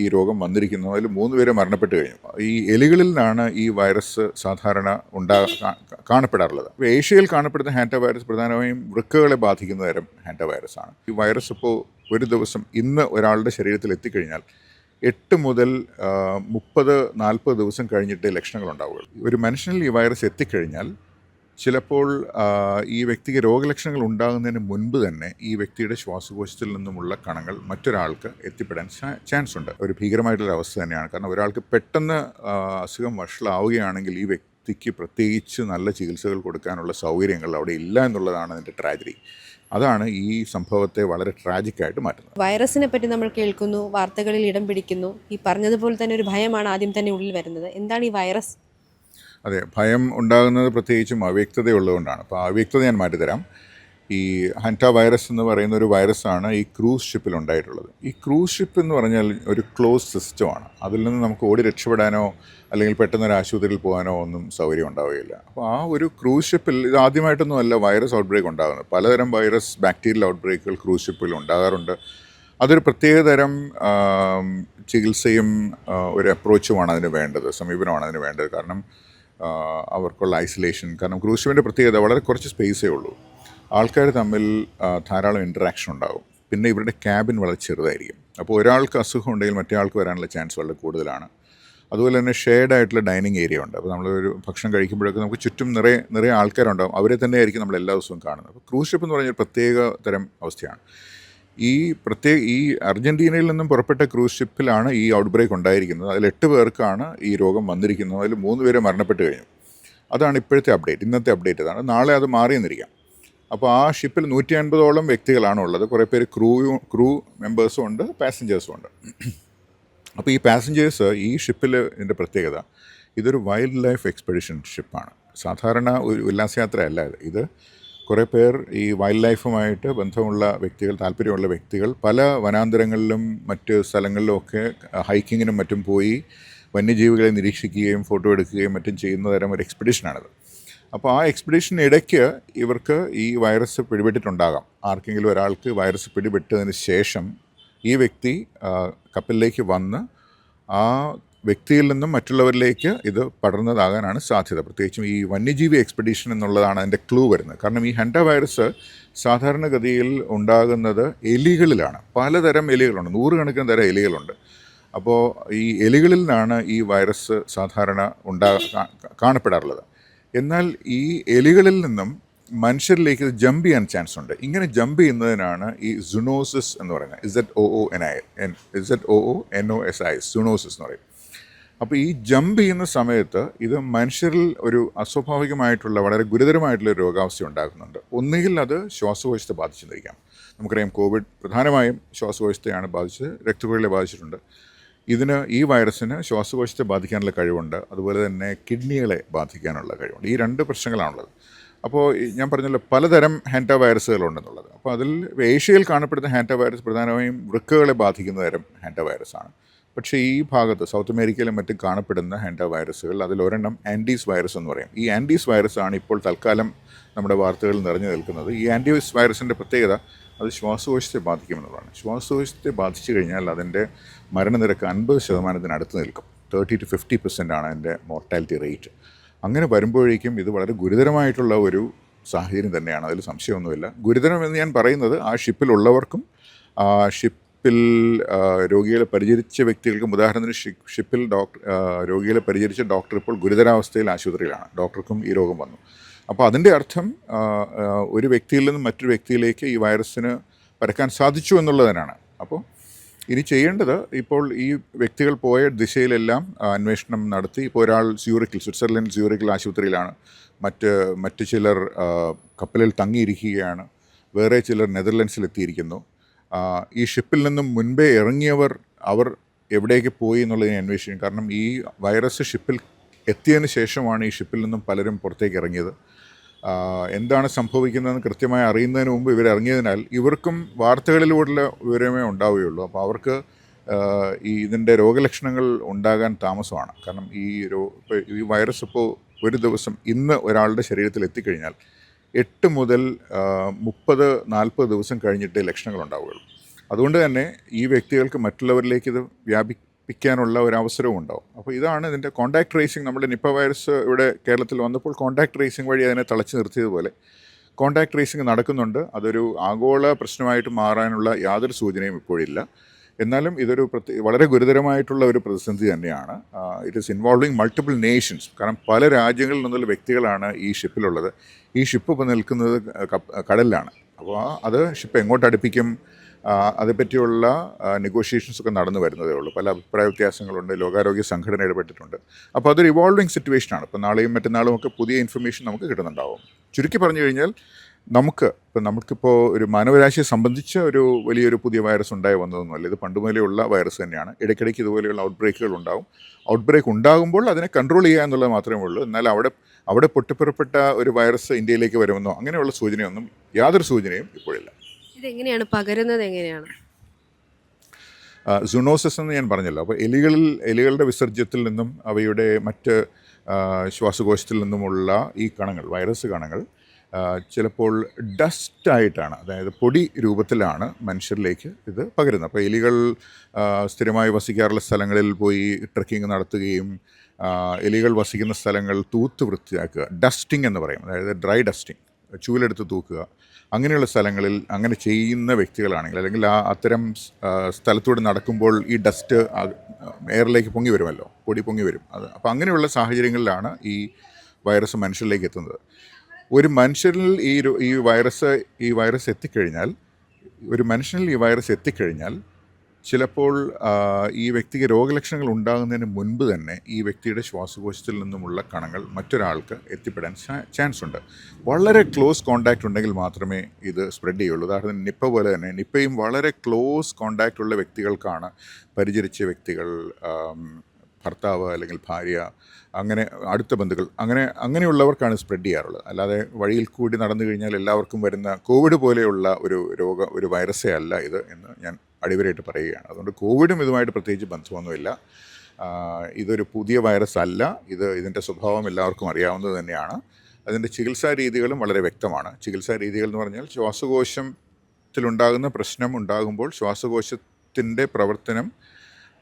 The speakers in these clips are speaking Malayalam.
ഈ രോഗം വന്നിരിക്കുന്നത്. അതിൽ 3 പേര് മരണപ്പെട്ട് കഴിഞ്ഞു. ഈ എലികളിൽ നിന്നാണ് ഈ വൈറസ് സാധാരണ കാണപ്പെടാറുള്ളത്. അപ്പോൾ ഏഷ്യയിൽ കാണപ്പെടുന്ന ഹാൻഡ വൈറസ് പ്രധാനമായും വൃക്കകളെ ബാധിക്കുന്ന തരം ഹാൻഡ വൈറസാണ്. ഈ വൈറസ് ഇപ്പോൾ ഒരു ദിവസം ഇന്ന് ഒരാളുടെ ശരീരത്തിൽ എത്തിക്കഴിഞ്ഞാൽ 8 മുതൽ 30-40 ദിവസം കഴിഞ്ഞിട്ട് ലക്ഷണങ്ങൾ ഉണ്ടാവുകയുള്ളൂ. ഒരു മനുഷ്യനിൽ ഈ വൈറസ് എത്തിക്കഴിഞ്ഞാൽ ചിലപ്പോൾ ഈ വ്യക്തിക്ക് രോഗലക്ഷണങ്ങൾ ഉണ്ടാകുന്നതിന് മുൻപ് തന്നെ ഈ വ്യക്തിയുടെ ശ്വാസകോശത്തിൽ നിന്നുമുള്ള കണങ്ങൾ മറ്റൊരാൾക്ക് എത്തിപ്പെടാൻ ചാൻസ് ഉണ്ട്. ഒരു ഭീകരമായിട്ടുള്ള അവസ്ഥ തന്നെയാണ്. കാരണം ഒരാൾക്ക് പെട്ടെന്ന് അസുഖം വഷളാവുകയാണെങ്കിൽ ഈ വ്യക്തിക്ക് പ്രത്യേകിച്ച് നല്ല ചികിത്സകൾ കൊടുക്കാനുള്ള സൗകര്യങ്ങൾ അവിടെ ഇല്ല എന്നുള്ളതാണ് അതിൻ്റെ ട്രാജഡി. അതാണ് ഈ സംഭവത്തെ വളരെ ട്രാജിക്കായിട്ട് മാറ്റുന്നത്. വൈറസിനെ പറ്റി നമ്മൾ കേൾക്കുന്നു, വാർത്തകളിൽ ഇടം പിടിക്കുന്നു. ഈ പറഞ്ഞതുപോലെ തന്നെ ഒരു ഭയമാണ് ആദ്യം തന്നെ ഉള്ളിൽ വരുന്നത്. എന്താണ് ഈ വൈറസ്? അതെ, ഭയം ഉണ്ടാകുന്നത് പ്രത്യേകിച്ചും അവ്യക്തതയുള്ളതുകൊണ്ടാണ്. അപ്പോൾ അവ്യക്തത ഞാൻ മാറ്റിത്തരാം. ഈ ഹാൻഡ വൈറസ് എന്ന് പറയുന്ന ഒരു വൈറസാണ് ഈ ക്രൂസ് ഷിപ്പിൽ ഉണ്ടായിട്ടുള്ളത്. ഈ ക്രൂസ് ഷിപ്പ് എന്ന് പറഞ്ഞാൽ ഒരു ക്ലോസ് സിസ്റ്റമാണ്. അതിൽ നിന്ന് നമുക്ക് ഓടി രക്ഷപ്പെടാനോ അല്ലെങ്കിൽ പെട്ടെന്നൊരു ആശുപത്രിയിൽ പോകാനോ ഒന്നും സൗകര്യം ഉണ്ടാവുകയില്ല. അപ്പോൾ ആ ഒരു ക്രൂസ് ഷിപ്പിൽ ഇത് ആദ്യമായിട്ടൊന്നും അല്ല വൈറസ് ഔട്ട്ബ്രേക്ക് ഉണ്ടാകുന്നത്. പലതരം വൈറസ് ബാക്ടീരിയൽ ഔട്ട്ബ്രേക്കുകൾ ക്രൂസ് ഷിപ്പിൽ ഉണ്ടാകാറുണ്ട്. അതൊരു പ്രത്യേകതരം ചികിത്സയും ഒരു അപ്രോച്ചുമാണ് അതിന് വേണ്ടത്, സമീപനമാണ് അതിന് വേണ്ടത്. കാരണം അവർക്കുള്ള ഐസൊലേഷൻ, കാരണം ക്രൂസ് ഷിപ്പിൻ്റെ പ്രത്യേകത വളരെ കുറച്ച് സ്പേസേ ഉള്ളൂ. ആൾക്കാർ തമ്മിൽ ധാരാളം ഇൻറ്ററാക്ഷൻ ഉണ്ടാകും. പിന്നെ ഇവരുടെ ക്യാബിൻ വളരെ ചെറുതായിരിക്കും. അപ്പോൾ ഒരാൾക്ക് അസുഖം ഉണ്ടെങ്കിൽ മറ്റേ ആൾക്ക് വരാനുള്ള ചാൻസ് വളരെ കൂടുതലാണ്. അതുപോലെ തന്നെ ഷെയർഡ് ആയിട്ടുള്ള ഡൈനിങ് ഏരിയ ഉണ്ട്. അപ്പോൾ നമ്മളൊരു ഭക്ഷണം കഴിക്കുമ്പോഴൊക്കെ നമുക്ക് ചുറ്റും നിറയെ ആൾക്കാരുണ്ടാകും. അവരെ തന്നെ ആയിരിക്കും നമ്മൾ എല്ലാ ദിവസവും കാണുന്നത്. അപ്പോൾ ക്രൂസ് ഷിപ്പ് എന്ന് പറഞ്ഞാൽ പ്രത്യേക തരം അവസ്ഥയാണ്. ഈ അർജൻറ്റീനയിൽ നിന്നും പുറപ്പെട്ട ക്രൂസ് ഷിപ്പിലാണ് ഈ ഔട്ട് ബ്രേക്ക് ഉണ്ടായിരിക്കുന്നത്. അതിൽ 8 പേർക്കാണ് ഈ രോഗം വന്നിരിക്കുന്നത്. അതിൽ 3 പേര് മരണപ്പെട്ട് കഴിഞ്ഞു. അതാണ് ഇപ്പോഴത്തെ അപ്ഡേറ്റ്, ഇന്നത്തെ അപ്ഡേറ്റ് ഇതാണ്. നാളെ അത് മാറിയെന്നിരിക്കാം. അപ്പോൾ ആ ഷിപ്പിൽ 150ഓളം വ്യക്തികളാണ് ഉള്ളത്. കുറേ പേര് ക്രൂ മെമ്പേഴ്സും ഉണ്ട്, പാസഞ്ചേഴ്സും ഉണ്ട്. അപ്പോൾ ഈ പാസഞ്ചേഴ്സ് ഈ ഷിപ്പിൽ ഇതിൻ്റെ പ്രത്യേകത, ഇതൊരു വൈൽഡ് ലൈഫ് എക്സ്പെഡിഷൻ ഷിപ്പാണ്. സാധാരണ ഒരു ഉല്ലാസയാത്രയല്ല ഇത്. കുറേ പേർ ഈ വൈൽഡ് ലൈഫുമായിട്ട് ബന്ധമുള്ള വ്യക്തികൾ, താല്പര്യമുള്ള വ്യക്തികൾ പല വനാന്തരങ്ങളിലും മറ്റ് സ്ഥലങ്ങളിലുമൊക്കെ ഹൈക്കിങ്ങിനും മറ്റും പോയി വന്യജീവികളെ നിരീക്ഷിക്കുകയും ഫോട്ടോ എടുക്കുകയും മറ്റും ചെയ്യുന്ന തരം ഒരു എക്സ്പെഡിഷനാണിത്. അപ്പോൾ ആ എക്സ്പെഡിഷനിടയ്ക്ക് ഇവർക്ക് ഈ വൈറസ് പിടിപെട്ടിട്ടുണ്ടാകാം. ആർക്കെങ്കിലും ഒരാൾക്ക് വൈറസ് പിടിപെട്ടതിന് ശേഷം ഈ വ്യക്തി കപ്പലിലേക്ക് വന്ന് ആ വ്യക്തിയിൽ നിന്നും മറ്റുള്ളവരിലേക്ക് ഇത് പടർന്നതാകാനാണ് സാധ്യത. പ്രത്യേകിച്ചും ഈ വന്യജീവി എക്സ്പെഡീഷൻ എന്നുള്ളതാണ് അതിൻ്റെ ക്ലൂ വരുന്നത്. കാരണം ഈ ഹാൻഡ വൈറസ് സാധാരണഗതിയിൽ ഉണ്ടാകുന്നത് എലികളിലാണ്. പലതരം എലികളുണ്ട്, 100 കണക്കിന് തരം എലികളുണ്ട്. അപ്പോൾ ഈ എലികളിൽ നിന്നാണ് ഈ വൈറസ് സാധാരണ കാണപ്പെടാറുള്ളത്. എന്നാൽ ഈ എലികളിൽ നിന്നും മനുഷ്യരിലേക്ക് ജമ്പ് ചെയ്യാൻ ചാൻസ് ഉണ്ട്. ഇങ്ങനെ ജമ്പ് ചെയ്യുന്നതിനാണ് ഈ സുനോസിസ് എന്ന് പറയുന്നത്. ZOONOSIS സുനോസിസ് എന്ന് പറയും. അപ്പോൾ ഈ ജമ്പ് ചെയ്യുന്ന സമയത്ത് ഇത് മനുഷ്യരിൽ ഒരു അസ്വാഭാവികമായിട്ടുള്ള വളരെ ഗുരുതരമായിട്ടുള്ള രോഗാവസ്ഥ ഉണ്ടാക്കുന്നുണ്ട്. ഒന്നുകിൽ അത് ശ്വാസകോശത്തെ ബാധിച്ചെന്നിരിക്കാം. നമുക്കറിയാം കോവിഡ് പ്രധാനമായും ശ്വാസകോശത്തെയാണ് ബാധിച്ചത്, രക്തക്കുഴലിനെ ബാധിച്ചിട്ടുണ്ട്. ഈ വൈറസിന് ശ്വാസകോശത്തെ ബാധിക്കാനുള്ള കഴിവുണ്ട്, അതുപോലെ തന്നെ കിഡ്നികളെ ബാധിക്കാനുള്ള കഴിവുണ്ട്. ഈ 2 പ്രശ്നങ്ങളാണുള്ളത്. അപ്പോൾ ഞാൻ പറഞ്ഞല്ലോ പലതരം ഹാൻഡ വൈറസുകളുണ്ടെന്നുള്ളത്. അപ്പോൾ അതിൽ ഏഷ്യയിൽ കാണപ്പെടുന്ന ഹാൻഡ വൈറസ് പ്രധാനമായും വൃക്കകളെ ബാധിക്കുന്ന തരം ഹാൻഡ വൈറസാണ്. പക്ഷേ ഈ ഭാഗത്ത് സൗത്ത് അമേരിക്കയിലും മറ്റും കാണപ്പെടുന്ന ഹാൻഡ വൈറസുകൾ, അതിലൊരെണ്ണം ആൻഡീസ് വൈറസ് എന്ന് പറയും. ഈ ആൻഡീസ് വൈറസാണ് ഇപ്പോൾ തൽക്കാലം നമ്മുടെ വാർത്തകളിൽ നിറഞ്ഞു നിൽക്കുന്നത്. ഈ ആൻഡീസ് വൈറസിൻ്റെ പ്രത്യേകത അത് ശ്വാസകോശത്തെ ബാധിക്കുമെന്നുള്ളതാണ്. ശ്വാസകോശത്തെ ബാധിച്ചു കഴിഞ്ഞാൽ അതിൻ്റെ മരണനിരക്ക് 50% അടുത്ത് നിൽക്കും. 30-50% ആണ് അതിൻ്റെ മോർട്ടാലിറ്റി റേറ്റ്. അങ്ങനെ വരുമ്പോഴേക്കും ഇത് വളരെ ഗുരുതരമായിട്ടുള്ള ഒരു സാഹചര്യം തന്നെയാണ്, അതിൽ സംശയമൊന്നുമില്ല. ഗുരുതരമെന്ന് ഞാൻ പറയുന്നത് ആ ഷിപ്പിലുള്ളവർക്കും ഷിപ്പിൽ രോഗികളെ പരിചരിച്ച വ്യക്തികൾക്കും. ഉദാഹരണത്തിന് ഷിപ്പിൽ രോഗികളെ പരിചരിച്ച ഡോക്ടർ ഇപ്പോൾ ഗുരുതരാവസ്ഥയിൽ ആശുപത്രിയിലാണ്, ഡോക്ടർക്കും ഈ രോഗം വന്നു. അപ്പോൾ അതിൻ്റെ അർത്ഥം ഒരു വ്യക്തിയിൽ നിന്നും മറ്റൊരു വ്യക്തിയിലേക്ക് ഈ വൈറസിന് പരക്കാൻ സാധിച്ചു എന്നുള്ളതിനാണ്. അപ്പോൾ ഇനി ചെയ്യേണ്ടത്, ഇപ്പോൾ ഈ വ്യക്തികൾ പോയ ദിശയിലെല്ലാം അന്വേഷണം നടത്തി. ഇപ്പോൾ ഒരാൾ സ്വിറ്റ്സർലൻഡ് സ്യൂറിക്കിൽ ആശുപത്രിയിലാണ്, മറ്റ് ചിലർ കപ്പലിൽ തങ്ങിയിരിക്കുകയാണ്, വേറെ ചിലർ നെതർലൻഡ്സിലെത്തിയിരിക്കുന്നു. ഈ ഷിപ്പിൽ നിന്നും മുൻപേ ഇറങ്ങിയവർ അവർ എവിടേക്ക് പോയി എന്നുള്ളതിനെ അന്വേഷിക്കും. കാരണം ഈ വൈറസ് ഷിപ്പിൽ എത്തിയതിന് ശേഷമാണ് ഈ ഷിപ്പിൽ നിന്നും പലരും പുറത്തേക്ക് ഇറങ്ങിയത്. എന്താണ് സംഭവിക്കുന്നതെന്ന് കൃത്യമായി അറിയുന്നതിന് മുമ്പ് ഇവരിറങ്ങിയതിനാൽ ഇവർക്കും വാർത്തകളിലൂടെയുള്ള വിവരമേ ഉണ്ടാവുകയുള്ളൂ. അപ്പോൾ അവർക്ക് ഇതിൻ്റെ രോഗലക്ഷണങ്ങൾ ഉണ്ടാകാൻ താമസമാണ്. കാരണം ഈ വൈറസ് ഇപ്പോൾ ഒരു ദിവസം ഇന്ന് ഒരാളുടെ ശരീരത്തിൽ എത്തിക്കഴിഞ്ഞാൽ 8 മുതൽ 30-40 ദിവസം കഴിഞ്ഞിട്ട് ലക്ഷണങ്ങൾ ഉണ്ടാവുകയുള്ളൂ. അതുകൊണ്ട് തന്നെ ഈ വ്യക്തികൾക്ക് മറ്റുള്ളവരിലേക്ക് ഇത് വ്യാപിപ്പിക്കാനുള്ള ഒരു അവസരവും ഉണ്ടാവും. അപ്പോൾ ഇതാണ് ഇതിൻ്റെ കോൺടാക്ട് ട്രേസിങ്. നമ്മുടെ നിപ്പ വൈറസ് ഇവിടെ കേരളത്തിൽ വന്നപ്പോൾ കോൺടാക്ട് ട്രേസിങ് വഴി അതിനെ തളച്ചു നിർത്തിയതുപോലെ കോൺടാക്ട് ട്രേസിങ് നടക്കുന്നുണ്ട്. അതൊരു ആഗോള പ്രശ്നമായിട്ട് മാറാനുള്ള യാതൊരു സൂചനയും ഇപ്പോഴില്ല. എന്നാലും ഇതൊരു വളരെ ഗുരുതരമായിട്ടുള്ള ഒരു പ്രതിസന്ധി തന്നെയാണ്. It is involving multiple Nations. കാരണം പല രാജ്യങ്ങളിൽ നിന്നുള്ള വ്യക്തികളാണ് ഈ ഷിപ്പിലുള്ളത്. ഈ ഷിപ്പ് ഇപ്പോൾ നിൽക്കുന്നത് കടലിലാണ്. അപ്പോൾ അത് ഷിപ്പ് എങ്ങോട്ട് അടുപ്പിക്കും, അതേപ്പറ്റിയുള്ള നെഗോഷിയേഷൻസ് ഒക്കെ നടന്നു വരുന്നതേ ഉള്ളൂ. പല അഭിപ്രായ വ്യത്യാസങ്ങളുണ്ട്. ലോകാരോഗ്യ സംഘടന ഇടപെട്ടിട്ടുണ്ട്. അപ്പോൾ അതൊരു ഇവോൾവിങ് സിറ്റുവേഷനാണ്. ഇപ്പോൾ നാളെയും മറ്റന്നാളും ഒക്കെ പുതിയ ഇൻഫർമേഷൻ നമുക്ക് കിട്ടുന്നുണ്ടാവും. ചുരുക്കി പറഞ്ഞു കഴിഞ്ഞാൽ നമുക്കിപ്പോൾ ഒരു മാനവരാശിയെ സംബന്ധിച്ച് ഒരു വലിയൊരു പുതിയ വൈറസ് ഉണ്ടായി വന്നതൊന്നുമല്ല. ഇത് പണ്ടുമുതലേ വൈറസ് തന്നെയാണ്. ഇടയ്ക്കിടയ്ക്ക് ഇതുപോലെയുള്ള ഔട്ട്ബ്രേക്കുകൾ ഉണ്ടാവും. ഔട്ട്ബ്രേക്ക് ഉണ്ടാകുമ്പോൾ അതിനെ കൺട്രോൾ ചെയ്യുക എന്നുള്ളത് മാത്രമേ ഉള്ളൂ. എന്നാൽ അവിടെ പൊട്ടിപ്പുറപ്പെട്ട ഒരു വൈറസ് ഇന്ത്യയിലേക്ക് വരുമെന്നോ അങ്ങനെയുള്ള സൂചനയൊന്നും യാതൊരു സൂചനയും ഇപ്പോഴില്ല. ഇതെങ്ങനെയാണ് പകരുന്നത്? എങ്ങനെയാണ്? സുണോസിസ് എന്ന് ഞാൻ പറഞ്ഞല്ലോ. അപ്പോൾ എലികളുടെ വിസർജ്യത്തിൽ നിന്നും അവയുടെ മറ്റ് ശ്വാസകോശത്തിൽ നിന്നുമുള്ള ഈ കണങ്ങൾ, വൈറസ് കണങ്ങൾ ചിലപ്പോൾ ഡസ്റ്റായിട്ടാണ്, അതായത് പൊടി രൂപത്തിലാണ് മനുഷ്യരിലേക്ക് ഇത് പകരുന്നത്. അപ്പോൾ എലികൾ സ്ഥിരമായി വസിക്കാറുള്ള സ്ഥലങ്ങളിൽ പോയി ട്രെക്കിംഗ് നടത്തുകയും എലികൾ വസിക്കുന്ന സ്ഥലങ്ങൾ തൂത്ത് വൃത്തിയാക്കുക, ഡസ്റ്റിംഗ് എന്ന് പറയും, അതായത് ഡ്രൈ ഡസ്റ്റിംഗ്, ചൂലെടുത്ത് തൂക്കുക, അങ്ങനെയുള്ള സ്ഥലങ്ങളിൽ അങ്ങനെ ചെയ്യുന്ന വ്യക്തികളാണെങ്കിൽ, അല്ലെങ്കിൽ അത്തരം സ്ഥലത്തൂടെ നടക്കുമ്പോൾ ഈ ഡസ്റ്റ് എയറിലേക്ക് പൊങ്ങി വരുമല്ലോ, പൊടി പൊങ്ങി വരും. അപ്പോൾ അങ്ങനെയുള്ള സാഹചര്യങ്ങളിലാണ് ഈ വൈറസ് മനുഷ്യരിലേക്ക് എത്തുന്നത്. ഒരു മനുഷ്യരിൽ ഈ വൈറസ് എത്തിക്കഴിഞ്ഞാൽ, ഒരു മനുഷ്യനിൽ ഈ വൈറസ് എത്തിക്കഴിഞ്ഞാൽ ചിലപ്പോൾ ഈ വ്യക്തിക്ക് രോഗലക്ഷണങ്ങൾ ഉണ്ടാകുന്നതിന് മുൻപ് തന്നെ ഈ വ്യക്തിയുടെ ശ്വാസകോശത്തിൽ നിന്നുമുള്ള കണങ്ങൾ മറ്റൊരാൾക്ക് എത്തിപ്പെടാൻ ചാൻസ് ഉണ്ട്. വളരെ ക്ലോസ് കോണ്ടാക്റ്റ് ഉണ്ടെങ്കിൽ മാത്രമേ ഇത് സ്പ്രെഡ് ചെയ്യുള്ളൂ. ഉദാഹരണത്തിന് നിപ്പ പോലെ തന്നെ, നിപ്പയും വളരെ ക്ലോസ് കോണ്ടാക്റ്റ് ഉള്ള വ്യക്തികൾക്കാണ്, പരിചരിച്ച വ്യക്തികൾ, ഭർത്താവ് അല്ലെങ്കിൽ ഭാര്യ, അങ്ങനെ അടുത്ത ബന്ധുക്കൾ, അങ്ങനെയുള്ളവർക്കാണ് സ്പ്രെഡ് ചെയ്യാറുള്ളത്. അല്ലാതെ വഴിയിൽ കൂടി നടന്നു കഴിഞ്ഞാൽ എല്ലാവർക്കും വരുന്ന കോവിഡ് പോലെയുള്ള ഒരു വൈറസേ അല്ല ഇത് എന്ന് ഞാൻ അടിവരായിട്ട് പറയുകയാണ്. അതുകൊണ്ട് കോവിഡും ഇതുമായിട്ട് പ്രത്യേകിച്ച് ബന്ധമൊന്നുമില്ല. ഇതൊരു പുതിയ വൈറസ് അല്ല. ഇതിൻ്റെ സ്വഭാവം എല്ലാവർക്കും അറിയാവുന്നത് തന്നെയാണ്. അതിൻ്റെ ചികിത്സാ രീതികളും വളരെ വ്യക്തമാണ്. ചികിത്സാ രീതികൾ എന്ന് പറഞ്ഞാൽ, ശ്വാസകോശത്തിലുണ്ടാകുന്ന പ്രശ്നം ഉണ്ടാകുമ്പോൾ ശ്വാസകോശത്തിൻ്റെ പ്രവർത്തനം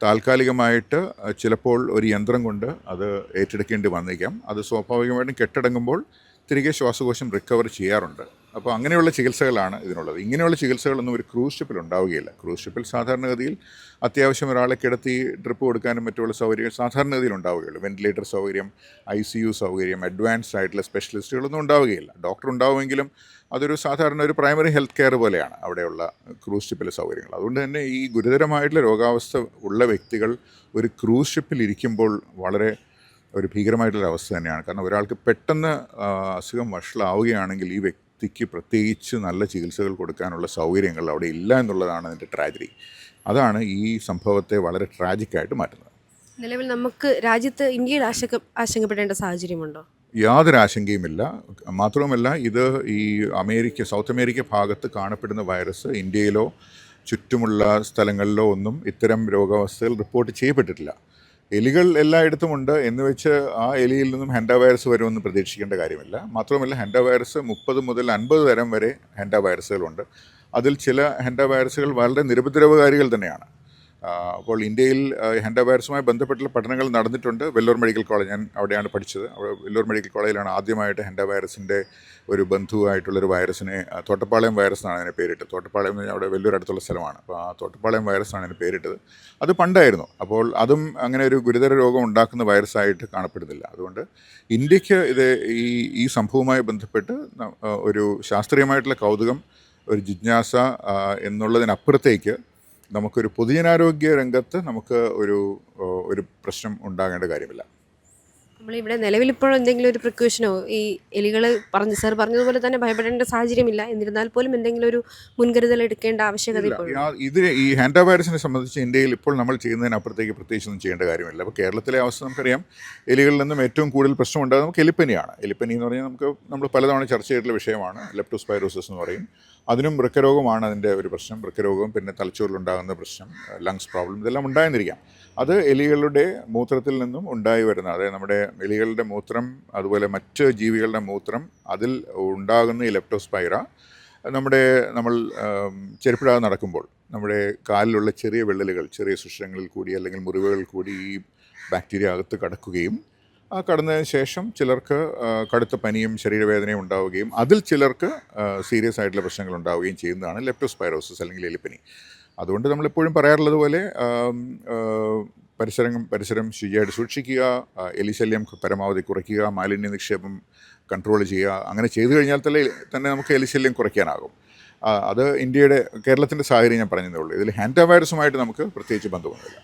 താൽക്കാലികമായിട്ട് ചിലപ്പോൾ ഒരു യന്ത്രം കൊണ്ട് അത് ഏറ്റെടുക്കേണ്ടി വന്നേക്കാം. അത് സ്വാഭാവികമായിട്ടും കെട്ടടങ്ങുമ്പോൾ തിരികെ ശ്വാസകോശം റിക്കവർ ചെയ്യാറുണ്ട്. അപ്പോൾ അങ്ങനെയുള്ള ചികിത്സകളാണ് ഇതിനുള്ളത്. ഇങ്ങനെയുള്ള ചികിത്സകളൊന്നും ഒരു ക്രൂസ് ഷിപ്പിൽ ഉണ്ടാവുകയില്ല. ക്രൂസ് ഷിപ്പിൽ സാധാരണഗതിയിൽ അത്യാവശ്യം ഒരാളെ കിടത്തി ഡ്രിപ്പ് കൊടുക്കാനും മറ്റുള്ള സൗകര്യങ്ങൾ സാധാരണഗതിയിൽ ഉണ്ടാവുകയുള്ളൂ. വെന്റിലേറ്റർ സൗകര്യം, ICU സൗകര്യം, അഡ്വാൻസ്ഡ് ആയിട്ടുള്ള സ്പെഷ്യലിസ്റ്റുകളൊന്നും ഉണ്ടാവുകയില്ല. ഡോക്ടർ ഉണ്ടാവുമെങ്കിലും അതൊരു സാധാരണ ഒരു പ്രൈമറി ഹെൽത്ത് കെയർ പോലെയാണ് അവിടെയുള്ള ക്രൂസ് ഷിപ്പിലെ സൗകര്യങ്ങൾ. അതുകൊണ്ട് തന്നെ ഈ ഗുരുതരമായിട്ടുള്ള രോഗാവസ്ഥ ഉള്ള വ്യക്തികൾ ഒരു ക്രൂസ് ഷിപ്പിൽ ഇരിക്കുമ്പോൾ വളരെ ഒരു ഭീകരമായിട്ടുള്ള അവസ്ഥ തന്നെയാണ്. കാരണം ഒരാൾക്ക് പെട്ടെന്ന് അസുഖം വഷളാവുകയാണെങ്കിൽ ഈ വ്യക്തിക്ക് പ്രത്യേകിച്ച് നല്ല ചികിത്സകൾ കൊടുക്കാനുള്ള സൗകര്യങ്ങൾ അവിടെ ഇല്ല എന്നുള്ളതാണ് അതിൻ്റെ ട്രാജഡി. അതാണ് ഈ സംഭവത്തെ വളരെ ട്രാജിക്കായിട്ട് മാറ്റുന്നത്. നിലവിൽ നമുക്ക് രാജ്യത്ത് ഇന്ത്യയിൽ ആശങ്കപ്പെടേണ്ട സാഹചര്യമുണ്ടോ? യാതൊരു ആശങ്കയുമില്ല. മാത്രവുമല്ല, ഇത് ഈ സൗത്ത് അമേരിക്ക ഭാഗത്ത് കാണപ്പെടുന്ന വൈറസ് ഇന്ത്യയിലോ ചുറ്റുമുള്ള സ്ഥലങ്ങളിലോ ഒന്നും ഇത്തരം രോഗാവസ്ഥകൾ റിപ്പോർട്ട് ചെയ്യപ്പെട്ടിട്ടില്ല. എലികൾ എല്ലായിടത്തുമുണ്ട് എന്ന് വെച്ച് ആ എലിയിൽ നിന്നും ഹെൻഡ വൈറസ് വരുമെന്ന് പ്രതീക്ഷിക്കേണ്ട കാര്യമില്ല. മാത്രമല്ല, ഹെൻഡ വൈറസ് 30 മുതൽ 50 തരം വരെ ഹെൻഡ വൈറസുകളുണ്ട്. അതിൽ ചില ഹെൻഡ വൈറസുകൾ വളരെ നിരുപദ്രവകാരികൾ തന്നെയാണ്. അപ്പോൾ ഇന്ത്യയിൽ ഹെൻഡ വൈറസുമായി ബന്ധപ്പെട്ടുള്ള പഠനങ്ങൾ നടന്നിട്ടുണ്ട്. വെല്ലൂർ മെഡിക്കൽ കോളേജ്, ഞാൻ അവിടെയാണ് പഠിച്ചത്. വെല്ലൂർ മെഡിക്കൽ കോളേജിലാണ് ആദ്യമായിട്ട് ഹെൻഡ വൈറസിൻ്റെ ഒരു ബന്ധുവായിട്ടുള്ളൊരു വൈറസിനെ, തോട്ടപ്പാളയം വൈറസ് എന്നാണ് അതിനെ പേരിട്ടത്. തോട്ടപ്പാളയം എന്ന് പറഞ്ഞാൽ അവിടെ വെല്ലൂർ അടുത്തുള്ള സ്ഥലമാണ്. അപ്പോൾ ആ തോട്ടപ്പാളയം വൈറസാണ് അതിന് പേരിട്ടത്. അത് പണ്ടായിരുന്നു. അപ്പോൾ അതും അങ്ങനെ ഒരു ഗുരുതര രോഗം ഉണ്ടാക്കുന്ന വൈറസായിട്ട് കാണപ്പെടുന്നില്ല. അതുകൊണ്ട് ഇന്ത്യക്ക് ഈ സംഭവവുമായി ബന്ധപ്പെട്ട് ഒരു ശാസ്ത്രീയമായിട്ടുള്ള കൗതുകം, ഒരു ജിജ്ഞാസ എന്നുള്ളതിനപ്പുറത്തേക്ക് നമുക്കൊരു പൊതുജനാരോഗ്യ രംഗത്ത് നമുക്ക് ഒരു പ്രശ്നം ഉണ്ടാകേണ്ട കാര്യമില്ല. നമ്മളിവിടെ നിലവിലിപ്പോഴും എന്തെങ്കിലും ഒരു പ്രിക്കോഷനോ ഈ എലികൾ സാർ പറഞ്ഞതുപോലെ തന്നെ ഭയപ്പെടേണ്ട സാഹചര്യമില്ല, എന്നിരുന്നാൽ പോലും എന്തെങ്കിലും ഒരു മുൻകരുതൽ എടുക്കേണ്ട ആവശ്യകത ഈ ഹാൻഡ വൈറസിനെ സംബന്ധിച്ച് ഇന്ത്യയിൽ ഇപ്പോൾ നമ്മൾ ചെയ്യുന്നതിനപ്പുറത്തേക്ക് പ്രത്യേകിച്ചൊന്നും ചെയ്യേണ്ട കാര്യമില്ല. അപ്പോൾ കേരളത്തിലെ അവസ്ഥ നമുക്കറിയാം. എലികളിൽ നിന്നും ഏറ്റവും കൂടുതൽ പ്രശ്നം ഉണ്ടാകുന്നത് നമുക്ക് എലിപ്പനിയാണ്. എലിപ്പനി എന്ന് പറഞ്ഞാൽ നമ്മൾ പലതവണ ചർച്ച ചെയ്തിട്ടുള്ള വിഷയമാണ്. ലെപ്റ്റോസ്പൈറോസിസ് എന്ന് പറയും. അതിനും വൃക്കരോഗമാണ് അതിൻ്റെ ഒരു പ്രശ്നം. വൃക്കരോഗം, പിന്നെ തലച്ചോറിലുണ്ടാകുന്ന പ്രശ്നം, ലങ്സ് പ്രോബ്ലം, ഇതെല്ലാം ഉണ്ടായെന്നിരിക്കാം. അത് എലികളുടെ മൂത്രത്തിൽ നിന്നും ഉണ്ടായി വരുന്ന, അതായത് നമ്മുടെ എലികളുടെ മൂത്രം, അതുപോലെ മറ്റ് ജീവികളുടെ മൂത്രം, അതിൽ ഉണ്ടാകുന്ന ഈ ലെപ്റ്റോസ്പൈറ നമ്മൾ ചെരുപ്പിടാതെ നടക്കുമ്പോൾ നമ്മുടെ കാലിലുള്ള ചെറിയ വിള്ളലുകൾ, ചെറിയ സുഷിരങ്ങളിൽ കൂടി അല്ലെങ്കിൽ മുറിവുകളിൽ കൂടി ഈ ബാക്ടീരിയ അകത്ത് കടക്കുകയും ആ കടന്നതിന് ശേഷം ചിലർക്ക് കടുത്ത പനിയും ശരീരവേദനയും ഉണ്ടാവുകയും അതിൽ ചിലർക്ക് സീരിയസ് ആയിട്ടുള്ള പ്രശ്നങ്ങൾ ഉണ്ടാവുകയും ചെയ്യുന്നതാണ് ലെപ്റ്റോസ്പൈറോസിസ് അല്ലെങ്കിൽ എലിപ്പനി. അതുകൊണ്ട് നമ്മളെപ്പോഴും പറയാറുള്ളത് പോലെ പരിസരം ശുചിയായിട്ട് സൂക്ഷിക്കുക, എലിശല്യം പരമാവധി കുറയ്ക്കുക, മാലിന്യ നിക്ഷേപം കൺട്രോൾ ചെയ്യുക. അങ്ങനെ ചെയ്തു കഴിഞ്ഞാൽ തന്നെ നമുക്ക് എലിശല്യം കുറയ്ക്കാനാകും. അത് കേരളത്തിൻ്റെ സാഹചര്യം ഞാൻ പറഞ്ഞതേ ഉള്ളൂ. ഇതിൽ ഹാൻഡ വൈറസുമായിട്ട് നമുക്ക് പ്രത്യേകിച്ച് ബന്ധമൊന്നുമില്ല.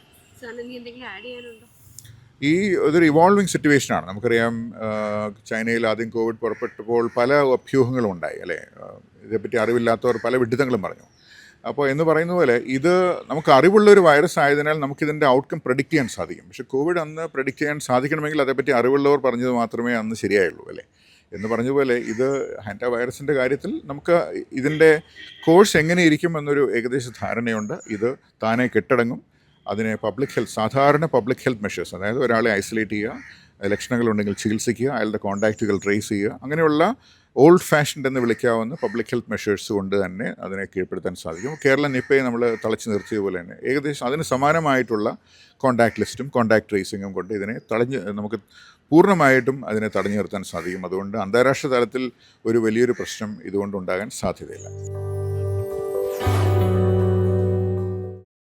ഇതൊരു ഇവോൾവിങ് സിറ്റുവേഷനാണ്. നമുക്കറിയാം, ചൈനയിൽ ആദ്യം കോവിഡ് പുറപ്പെട്ടപ്പോൾ പല അഭ്യൂഹങ്ങളും ഉണ്ടായി അല്ലേ. ഇതേപ്പറ്റി അറിവില്ലാത്തവർ പല വിഡിത്തങ്ങളും പറഞ്ഞു. അപ്പോൾ എന്ന് പറയുന്ന പോലെ ഇത് നമുക്ക് അറിവുള്ളൊരു വൈറസ് ആയതിനാൽ നമുക്കിതിൻ്റെ ഔട്ട്കം പ്രഡിക്റ്റ് ചെയ്യാൻ സാധിക്കും. പക്ഷേ കോവിഡ് അന്ന് പ്രഡിക്റ്റ് ചെയ്യാൻ സാധിക്കണമെങ്കിൽ അതേപ്പറ്റി അറിവുള്ളവർ പറഞ്ഞത് മാത്രമേ അന്ന് ശരിയായുള്ളൂ അല്ലേ. എന്ന് പറഞ്ഞതുപോലെ ഇത് ഹാൻഡ വൈറസിൻ്റെ കാര്യത്തിൽ നമുക്ക് ഇതിൻ്റെ കോഴ്സ് എങ്ങനെയിരിക്കും എന്നൊരു ഏകദേശ ധാരണയുണ്ട്. ഇത് താനെ കെട്ടടങ്ങും. അതിനെ സാധാരണ പബ്ലിക് ഹെൽത്ത് മെഷേഴ്സ്, അതായത് ഒരാളെ ഐസൊലേറ്റ് ചെയ്യുക, ലക്ഷണങ്ങളുണ്ടെങ്കിൽ ചികിത്സിക്കുക, അയാളുടെ കോൺടാക്റ്റുകൾ ട്രേസ് ചെയ്യുക, അങ്ങനെയുള്ള ഓൾഡ് ഫാഷൻഡ് എന്ന് വിളിക്കാവുന്ന പബ്ലിക് ഹെൽത്ത് മെഷേഴ്സ് കൊണ്ട് തന്നെ അതിനെ കീഴ്പ്പെടുത്താൻ സാധിക്കും. കേരള നിപ്പയെ നമ്മൾ തളച്ചു നിർത്തിയതുപോലെ തന്നെ ഏകദേശം അതിന് സമാനമായിട്ടുള്ള കോൺടാക്ട് ലിസ്റ്റും കോൺടാക്ട് ട്രേസിങ്ങും കൊണ്ട് ഇതിനെ നമുക്ക് പൂർണ്ണമായിട്ടും അതിനെ തടഞ്ഞു നിർത്താൻ സാധിക്കും. അതുകൊണ്ട് അന്താരാഷ്ട്ര തലത്തിൽ ഒരു വലിയൊരു പ്രശ്നം ഇതുകൊണ്ടുണ്ടാകാൻ സാധ്യതയില്ല.